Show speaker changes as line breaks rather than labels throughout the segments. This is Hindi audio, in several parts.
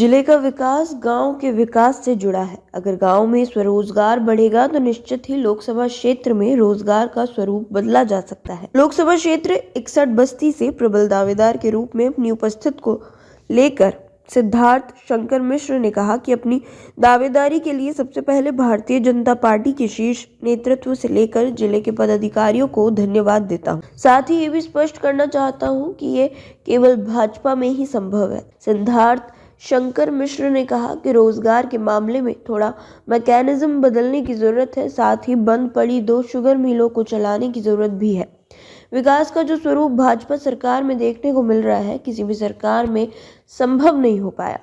जिले का विकास गांव के विकास से जुड़ा है। अगर गांव में स्वरोजगार बढ़ेगा तो निश्चित ही लोकसभा क्षेत्र में रोजगार का स्वरूप बदला जा सकता है। लोकसभा क्षेत्र 61 बस्ती से प्रबल दावेदार के रूप में अपनी उपस्थिति को लेकर सिद्धार्थ शंकर मिश्र ने कहा कि अपनी दावेदारी के लिए सबसे पहले भारतीय जनता पार्टी के शीर्ष नेतृत्व से लेकर जिले के पदाधिकारियों को धन्यवाद देता हूं। साथ ही ये भी स्पष्ट करना चाहता हूं कि ये केवल भाजपा में ही संभव है। सिद्धार्थ शंकर मिश्र ने कहा कि रोजगार के मामले में थोड़ा मैकेनिज्म बदलने की जरूरत है। साथ ही बंद पड़ी 2 शुगर मिलों को चलाने की जरूरत भी है। विकास का जो स्वरूप भाजपा सरकार में देखने को मिल रहा है, किसी भी सरकार में संभव नहीं हो पाया।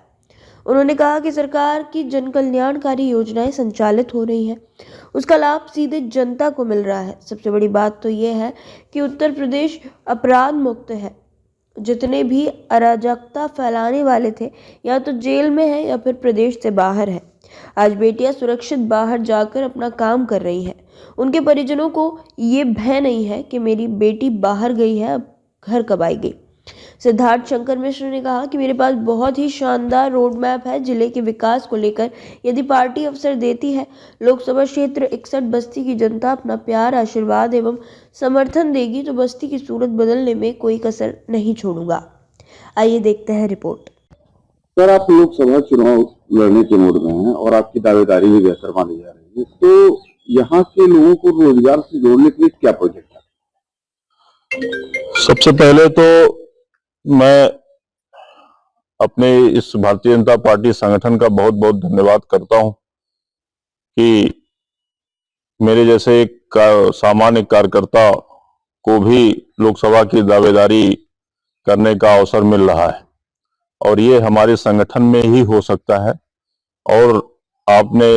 उन्होंने कहा कि सरकार की जन कल्याणकारी योजनाएं संचालित हो रही हैं, उसका लाभ सीधे जनता को मिल रहा है। सबसे बड़ी बात तो यह है कि उत्तर प्रदेश अपराध मुक्त है। जितने भी अराजकता फैलाने वाले थे या तो जेल में है या फिर प्रदेश से बाहर है। आज बेटियां सुरक्षित बाहर जाकर अपना काम कर रही हैं। उनके परिजनों को ये भय नहीं है कि मेरी बेटी बाहर गई है, अब घर कब आएगी। सिद्धार्थ शंकर मिश्र ने कहा कि मेरे पास बहुत ही शानदार रोड मैप है जिले के विकास को लेकर। यदि पार्टी अवसर देती है, लोकसभा क्षेत्र 61 बस्ती की जनता अपना प्यार, आशीर्वाद एवं समर्थन देगी तो बस्ती की सूरत बदलने में कोई कसर नहीं छोड़ूंगा। आइए देखते हैं रिपोर्ट।
सर, आप लोकसभा चुनाव लड़ने के मूड में हैं और आपकी दावेदारी भी बेहतर मानी जा रही है, तो यहाँ के लोगों को रोजगार से जोड़ने के लिए क्या प्रोजेक्ट है?
सबसे पहले तो मैं अपने इस भारतीय जनता पार्टी संगठन का बहुत बहुत धन्यवाद करता हूं कि मेरे जैसे एक सामान्य कार्यकर्ता को भी लोकसभा की दावेदारी करने का अवसर मिल रहा है और ये हमारे संगठन में ही हो सकता है। और आपने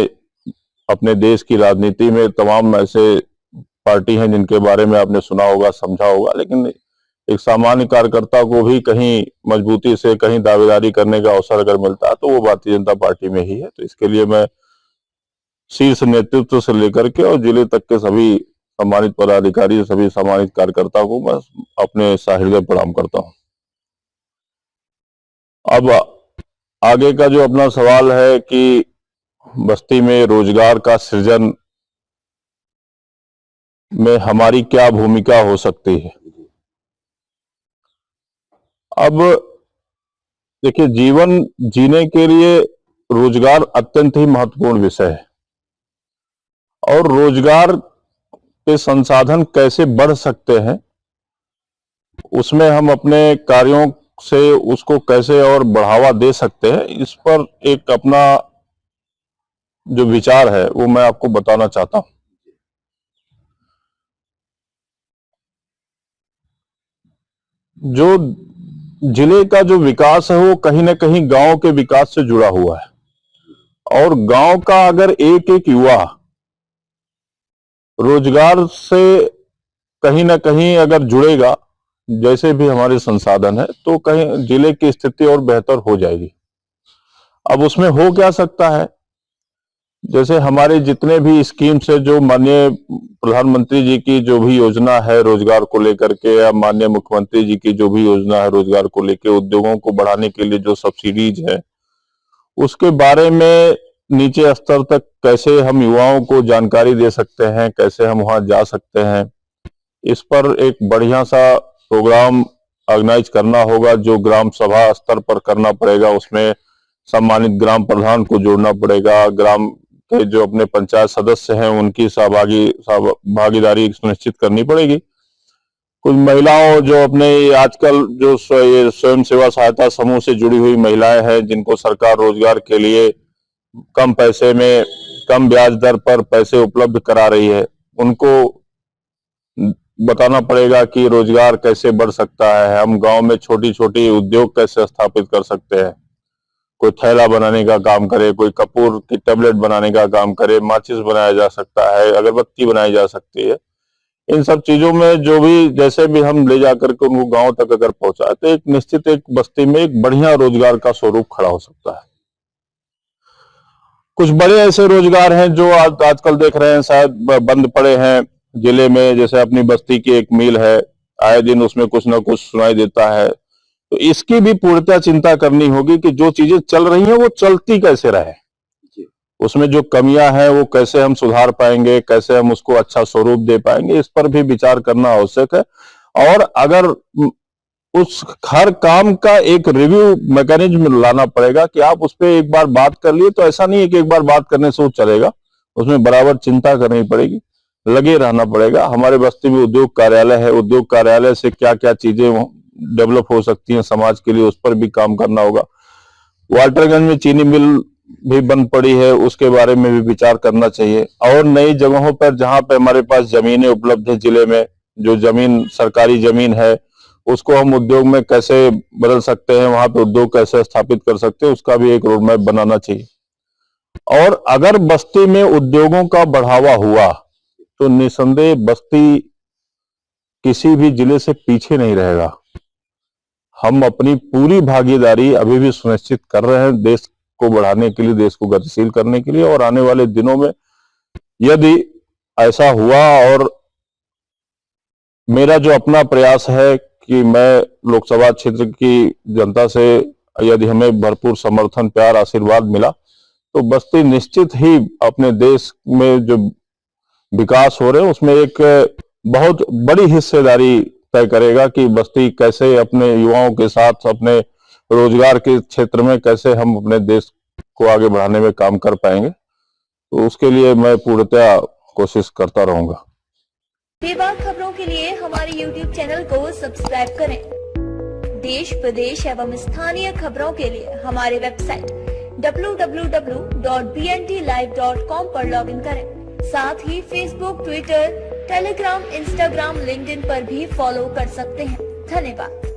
अपने देश की राजनीति में तमाम ऐसे पार्टी हैं जिनके बारे में आपने सुना होगा, समझा होगा, लेकिन एक सामान्य कार्यकर्ता को भी कहीं मजबूती से कहीं दावेदारी करने का अवसर अगर मिलता है तो वो भारतीय जनता पार्टी में ही है। तो इसके लिए मैं शीर्ष नेतृत्व से लेकर के और जिले तक के सभी सम्मानित पदाधिकारी, सभी सम्मानित कार्यकर्ताओं को मैं अपने सहृदय प्रणाम करता हूं। अब आगे का जो अपना सवाल है कि बस्ती में रोजगार का सृजन में हमारी क्या भूमिका हो सकती है। अब देखिए, जीवन जीने के लिए रोजगार अत्यंत ही महत्वपूर्ण विषय है और रोजगार के संसाधन कैसे बढ़ सकते हैं, उसमें हम अपने कार्यों से उसको कैसे और बढ़ावा दे सकते हैं, इस पर एक अपना जो विचार है वो मैं आपको बताना चाहता हूं। जो जिले का जो विकास है वो कहीं ना कहीं गांव के विकास से जुड़ा हुआ है और गांव का अगर एक एक युवा रोजगार से कहीं ना कहीं अगर जुड़ेगा, जैसे भी हमारे संसाधन है, तो कहीं जिले की स्थिति और बेहतर हो जाएगी। अब उसमें हो क्या सकता है, जैसे हमारे जितने भी स्कीम्स है, जो माननीय प्रधानमंत्री जी की जो भी योजना है रोजगार को लेकर के, या माननीय मुख्यमंत्री जी की जो भी योजना है रोजगार को लेकर, उद्योगों को बढ़ाने के लिए जो सब्सिडीज है, उसके बारे में नीचे स्तर तक कैसे हम युवाओं को जानकारी दे सकते हैं, कैसे हम वहां जा सकते हैं, इस पर एक बढ़िया सा प्रोग्राम ऑर्गेनाइज करना होगा जो ग्राम सभा स्तर पर करना पड़ेगा। उसमें सम्मानित ग्राम प्रधान को जोड़ना पड़ेगा, ग्राम के जो अपने पंचायत सदस्य हैं उनकी भागीदारी सुनिश्चित करनी पड़ेगी। कुछ महिलाओं जो अपने आजकल जो स्वयं सेवा सहायता समूह से जुड़ी हुई महिलाएं हैं, जिनको सरकार रोजगार के लिए कम पैसे में, कम ब्याज दर पर पैसे उपलब्ध करा रही है, उनको बताना पड़ेगा कि रोजगार कैसे बढ़ सकता है, हम गांव में छोटी छोटी उद्योग कैसे स्थापित कर सकते हैं। कोई थैला बनाने का काम करे, कोई कपूर की टेबलेट बनाने का काम करे, माचिस बनाया जा सकता है, अगरबत्ती बनाई जा सकती है। इन सब चीजों में जो भी जैसे भी हम ले जाकर के उनको गांव तक अगर पहुंचाए तो एक निश्चित एक बस्ती में एक बढ़िया रोजगार का स्वरूप खड़ा हो सकता है। कुछ बड़े ऐसे रोजगार हैं जो आजकल देख रहे हैं शायद बंद पड़े हैं जिले में, जैसे अपनी बस्ती की एक मिल है, आए दिन उसमें कुछ ना कुछ सुनाई देता है तो इसकी भी पूर्णतः चिंता करनी होगी कि जो चीजें चल रही हैं वो चलती कैसे रहे, उसमें जो कमियां हैं वो कैसे हम सुधार पाएंगे, कैसे हम उसको अच्छा स्वरूप दे पाएंगे, इस पर भी विचार करना आवश्यक है। और अगर उस हर काम का एक रिव्यू मैकेनिज्म लाना पड़ेगा कि आप उस पर एक बार बात कर लिए तो ऐसा नहीं है कि एक बार बात करने से वो चलेगा, उसमें बराबर चिंता करनी पड़ेगी, लगे रहना पड़ेगा। हमारे बस्ती में उद्योग कार्यालय है, उद्योग कार्यालय से क्या क्या चीजें डेवलप हो सकती हैं समाज के लिए, उस पर भी काम करना होगा। वाल्टरगंज में चीनी मिल भी बंद पड़ी है, उसके बारे में भी विचार करना चाहिए। और नई जगहों पर जहां पे हमारे पास जमीनें उपलब्ध है जिले में, जो जमीन सरकारी जमीन है उसको हम उद्योग में कैसे बदल सकते हैं, वहां पे उद्योग कैसे स्थापित कर सकते हैं, उसका भी एक रोड मैप बनाना चाहिए। और अगर बस्ती में उद्योगों का बढ़ावा हुआ तो निसंदेह बस्ती किसी भी जिले से पीछे नहीं रहेगा। हम अपनी पूरी भागीदारी अभी भी सुनिश्चित कर रहे हैं देश को बढ़ाने के लिए, देश को गतिशील करने के लिए। और आने वाले दिनों में यदि ऐसा हुआ, और मेरा जो अपना प्रयास है कि मैं लोकसभा क्षेत्र की जनता से यदि हमें भरपूर समर्थन, प्यार, आशीर्वाद मिला तो बस्ती निश्चित ही अपने देश में जो विकास हो रहे हैं उसमें एक बहुत बड़ी हिस्सेदारी तय करेगा कि बस्ती कैसे अपने युवाओं के साथ अपने रोजगार के क्षेत्र में कैसे हम अपने देश को आगे बढ़ाने में काम कर पाएंगे। तो उसके लिए मैं पूर्णतः कोशिश करता रहूंगा।
बेबाक खबरों के लिए हमारे YouTube चैनल को सब्सक्राइब करें। देश, प्रदेश एवं स्थानीय खबरों के लिए हमारे वेबसाइट www.bntlive.com पर लॉगिन करें। साथ ही Facebook, Twitter, Telegram, Instagram, LinkedIn पर भी फॉलो कर सकते हैं। धन्यवाद।